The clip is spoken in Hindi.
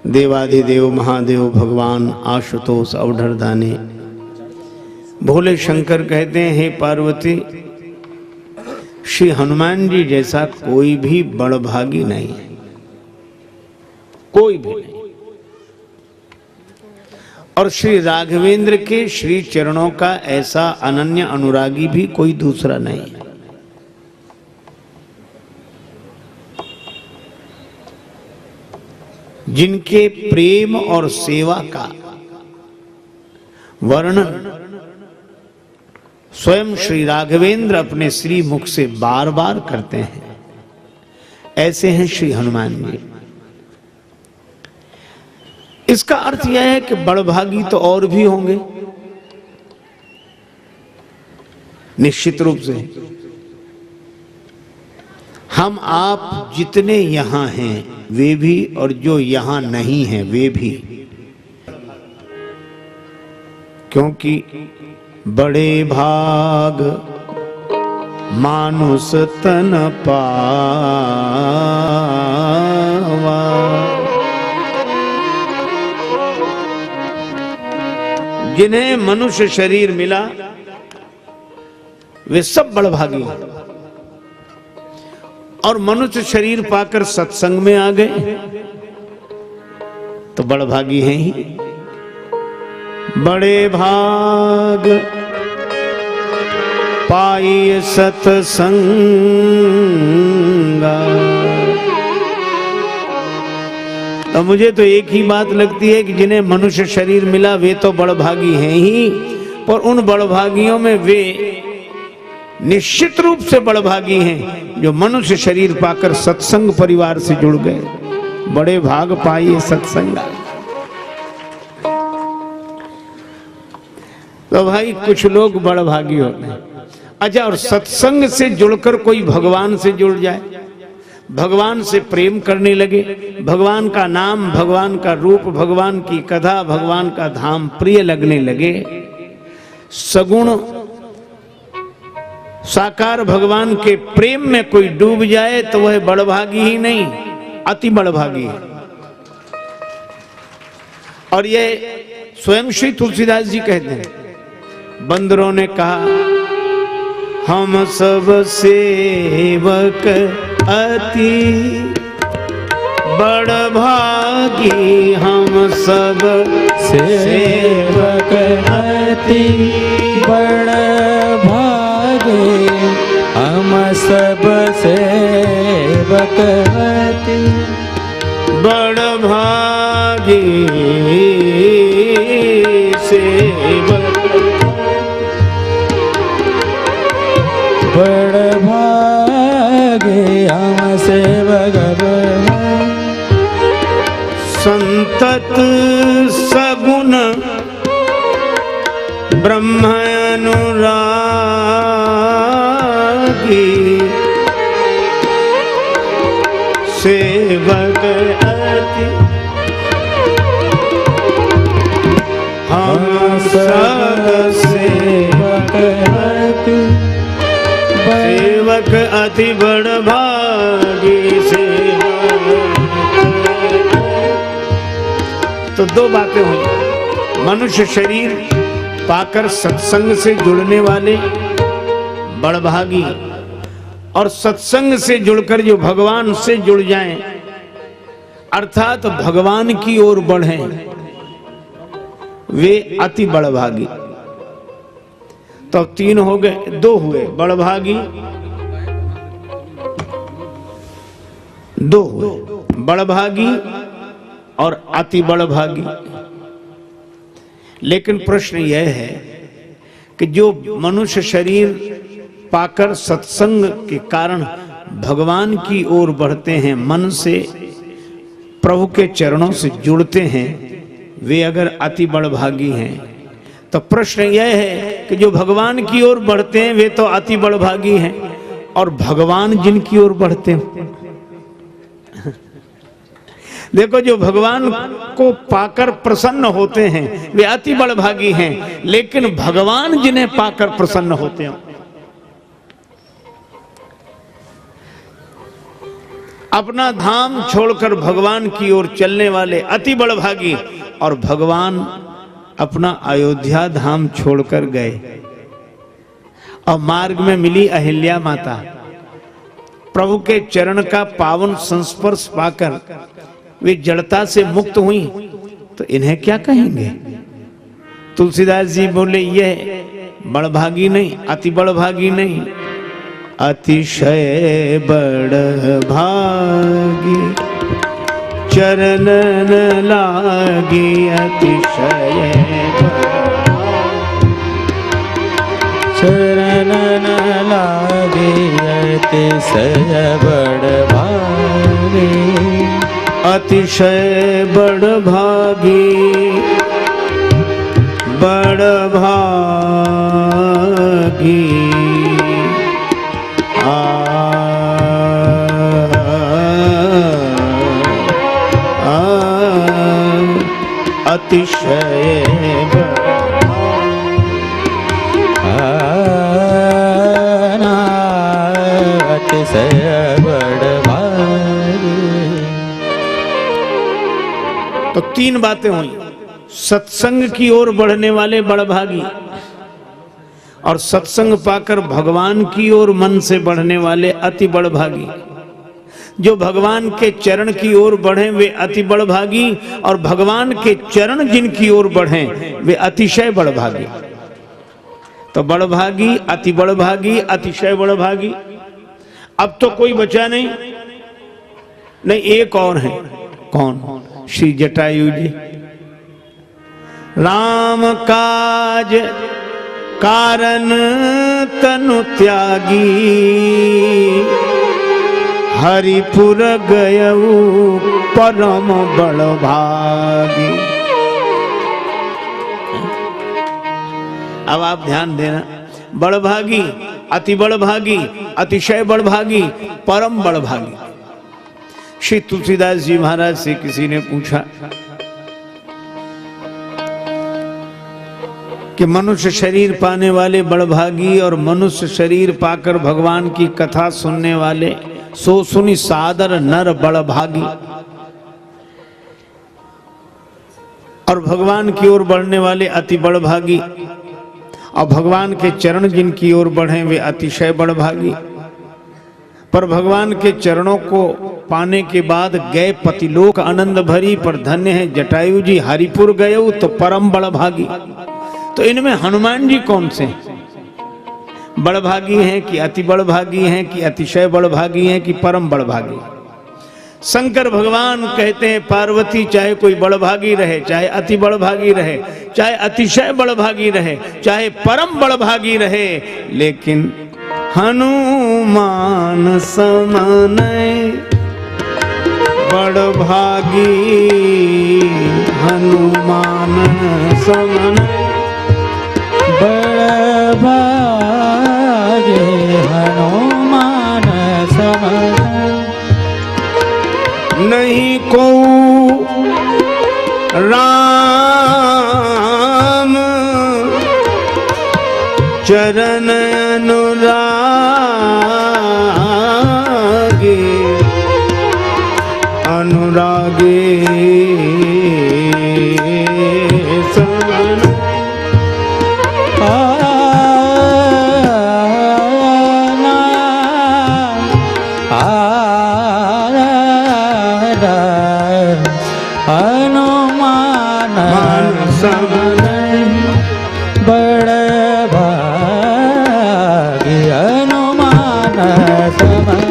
देवाधिदेव महादेव भगवान आशुतोष अवधरदानी भोले शंकर कहते हैं, हे पार्वती, श्री हनुमान जी जैसा कोई भी बड़भागी नहीं है, कोई भी नहीं। और श्री राघवेंद्र के श्री चरणों का ऐसा अनन्य अनुरागी भी कोई दूसरा नहीं है। जिनके प्रेम और सेवा का वर्णन स्वयं श्री राघवेंद्र अपने श्री मुख से बार बार करते हैं, ऐसे हैं श्री हनुमान जी। इसका अर्थ यह है कि बड़भागी तो और भी होंगे, निश्चित रूप से। हम आप जितने यहां हैं वे भी, और जो यहां नहीं हैं वे भी, क्योंकि बड़े भाग मानुष तन पावा, जिन्हें मनुष्य शरीर मिला वे सब बड़भागी हैं। और मनुष्य शरीर पाकर सत्संग में आ गए तो बड़भागी हैं ही। बड़े भाग पाई सत्संगा। तो मुझे तो एक ही बात लगती है कि जिन्हें मनुष्य शरीर मिला वे तो बड़भागी हैं ही, पर उन बड़भागियों में वे निश्चित रूप से बड़भागी हैं जो मनुष्य शरीर पाकर सत्संग परिवार से जुड़ गए। बड़े भाग पाइए सत्संग। तो भाई कुछ लोग बड़भागी होते हैं। अच्छा, और सत्संग से जुड़कर कोई भगवान से जुड़ जाए, भगवान से प्रेम करने लगे, भगवान का नाम, भगवान का रूप, भगवान की कथा, भगवान का धाम प्रिय लगने लगे, सगुण साकार भगवान के प्रेम में कोई डूब जाए तो वह बड़भागी ही नहीं, अति बड़भागी है। और ये स्वयं श्री तुलसीदास जी कहते हैं, बंदरों ने कहा हम सब सेवक अति बड़भागी, हम सब सेवक अति बड़भागी, हम सब सेवक अति बड़भागी, सेवक बड़भागी, हम सेवक संतत सगुण ब्रह्म अनुरागी, सेवक अति हम सब सेवक अति सेवक अति बड़भागी, तो दो बातें हुई। मनुष्य शरीर पाकर सत्संग से जुड़ने वाले बड़भागी, और सत्संग से जुड़कर जो भगवान से जुड़ जाएं, अर्थात भगवान की ओर बढ़ें, वे अति बड़भागी। तो तीन हो गए, दो हुए बड़भागी, दो हुए बड़भागी और अति बड़भागी। लेकिन प्रश्न यह है कि जो मनुष्य शरीर पाकर सत्संग के कारण भगवान की ओर बढ़ते हैं, मन से प्रभु के चरणों से जुड़ते हैं, वे अगर अति बड़भागी हैं, तो प्रश्न यह है कि जो भगवान की ओर बढ़ते हैं वे तो अति बड़भागी हैं, और भगवान जिनकी ओर बढ़ते हैं, देखो जो भगवान को पाकर प्रसन्न होते हैं वे अति बड़भागी हैं, लेकिन भगवान जिन्हें पाकर प्रसन्न होते हैं अपना धाम छोड़कर भगवान की ओर चलने वाले अति बड़भागी, और भगवान अपना अयोध्या धाम छोड़कर गए। और मार्ग में मिली अहिल्या माता, प्रभु के चरण का पावन संस्पर्श पाकर वे जड़ता से मुक्त हुई, तो इन्हें क्या कहेंगे? तुलसीदास जी बोले, यह बड़भागी नहीं, अति बड़भागी नहीं, अतिशय बड़भागी चरणन लागी, अतिशय चरणन लागे अतिशय बड़भागी, अतिशय बड़भागी बड़भागी अतिशय अतिशय बड़भागी। तो तीन बातें हुई, सत्संग की ओर बढ़ने वाले बड़भागी, और सत्संग पाकर भगवान की ओर मन से बढ़ने वाले अति बड़भागी। जो भगवान के चरण की ओर बढ़े वे अति बड़भागी, और भगवान के चरण जिनकी ओर बढ़े वे अतिशय बड़भागी। तो बड़भागी, अति बड़भागी, अतिशय बड़भागी। अब तो कोई बचा नहीं, एक और है। कौन? श्री जटायु जी। राम काज कारण तनु त्यागी, हरिपुर गयऊ परम बड़भागी। अब आप ध्यान देना, बड़भागी, अति बड़भागी, अतिशय बड़भागी, परम बड़भागी। श्री तुलसीदास जी महाराज से किसी ने पूछा कि मनुष्य शरीर पाने वाले बड़भागी और मनुष्य शरीर पाकर भगवान की कथा सुनने वाले, सो सुनी सादर नर बड़भागी। और भगवान की ओर बढ़ने वाले अति बड़भागी, और भगवान के चरण जिनकी ओर बढ़े वे अतिशय बड़भागी। पर भगवान के चरणों को पाने के बाद गए पतिलोक आनंद भरी, पर धन्य है जटायु जी हरिपुर गए तो परम बड़भागी। तो इनमें हनुमान जी कौन से बड़भागी हैं, कि अति बड़भागी हैं, कि अतिशय बड़भागी हैं, कि परम बड़भागी? शंकर भगवान कहते हैं पार्वती चाहे कोई बड़भागी रहे, चाहे अति बड़भागी रहे, चाहे अतिशय बड़भागी रहे, चाहे परम बड़भागी रहे, लेकिन हनुमान समान बड़भागी, हनुमान समान बड़भागे, हनुमान समान नहीं को राम चरण अनुरागे, अनुरागे समान हनुमान समान बड़भागी, हनुमान समान